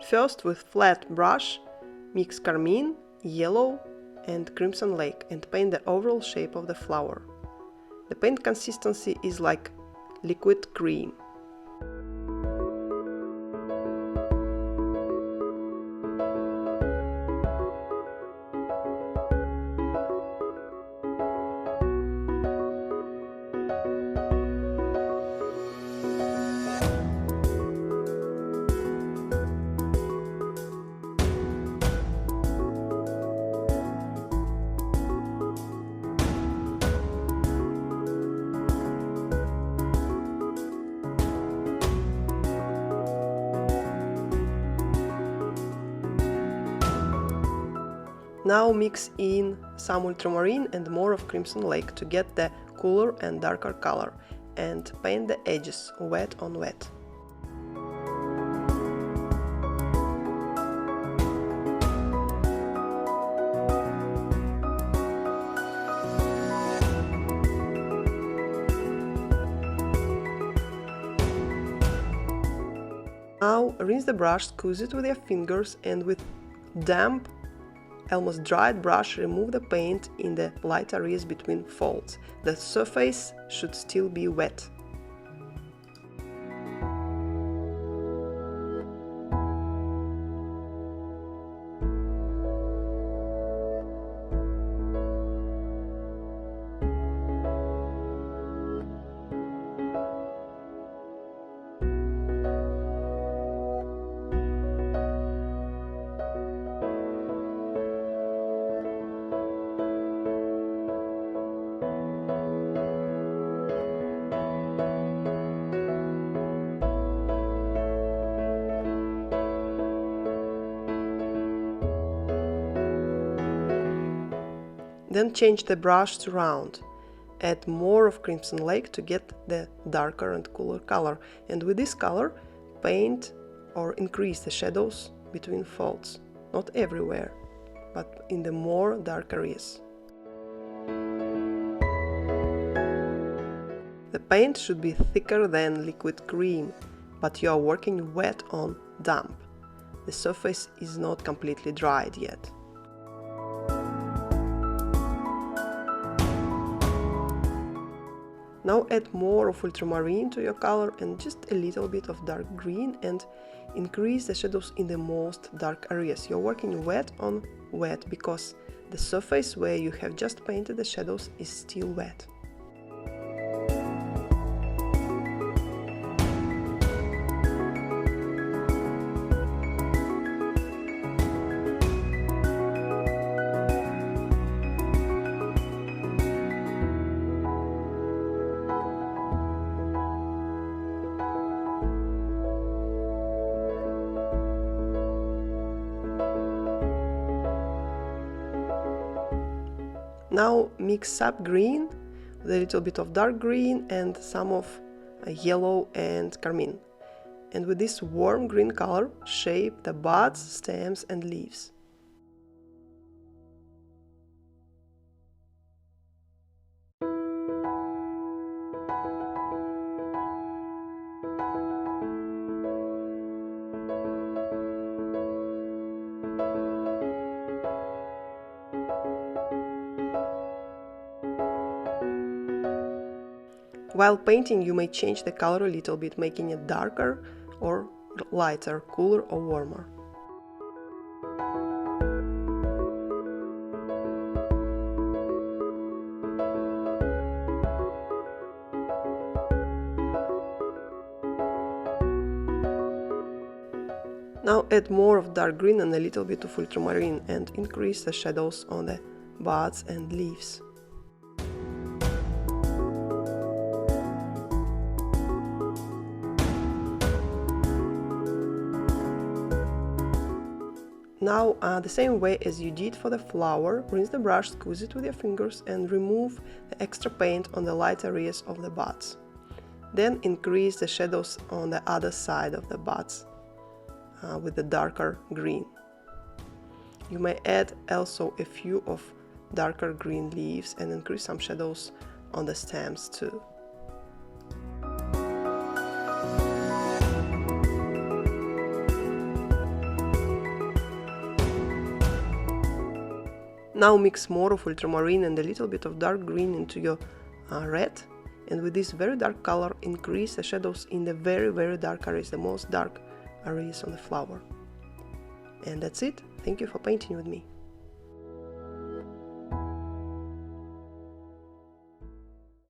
First, with flat brush, mix carmine, yellow and crimson lake and paint the overall shape of the flower. The paint consistency is like liquid cream. Now mix in some ultramarine and more of crimson lake to get the cooler and darker color, and paint the edges wet on wet. Now rinse the brush, squeeze it with your fingers, and with damp, almost dried brush, remove the paint in the light areas between folds. The surface should still be wet. Then change the brush to round. Add more of crimson lake to get the darker and cooler color, and with this color paint or increase the shadows between folds, not everywhere, but in the more dark areas. The paint should be thicker than liquid cream, but you are working wet on damp. The surface is not completely dried yet. Now add more of ultramarine to your color and just a little bit of dark green, and increase the shadows in the most dark areas. You're working wet on wet because the surface where you have just painted the shadows is still wet. Now mix sap green with a little bit of dark green and some of yellow and carmine. And with this warm green color, shape the buds, stems and leaves. While painting, you may change the color a little bit, making it darker or lighter, cooler or warmer. Now add more of dark green and a little bit of ultramarine and increase the shadows on the buds and leaves. Now, the same way as you did for the flower, rinse the brush, squeeze it with your fingers and remove the extra paint on the light areas of the buds. Then increase the shadows on the other side of the buds with the darker green. You may add also a few of darker green leaves and increase some shadows on the stems too. Now mix more of ultramarine and a little bit of dark green into your red, and with this very dark color increase the shadows in the very dark areas, the most dark areas on the flower. And that's it. Thank you for painting with me.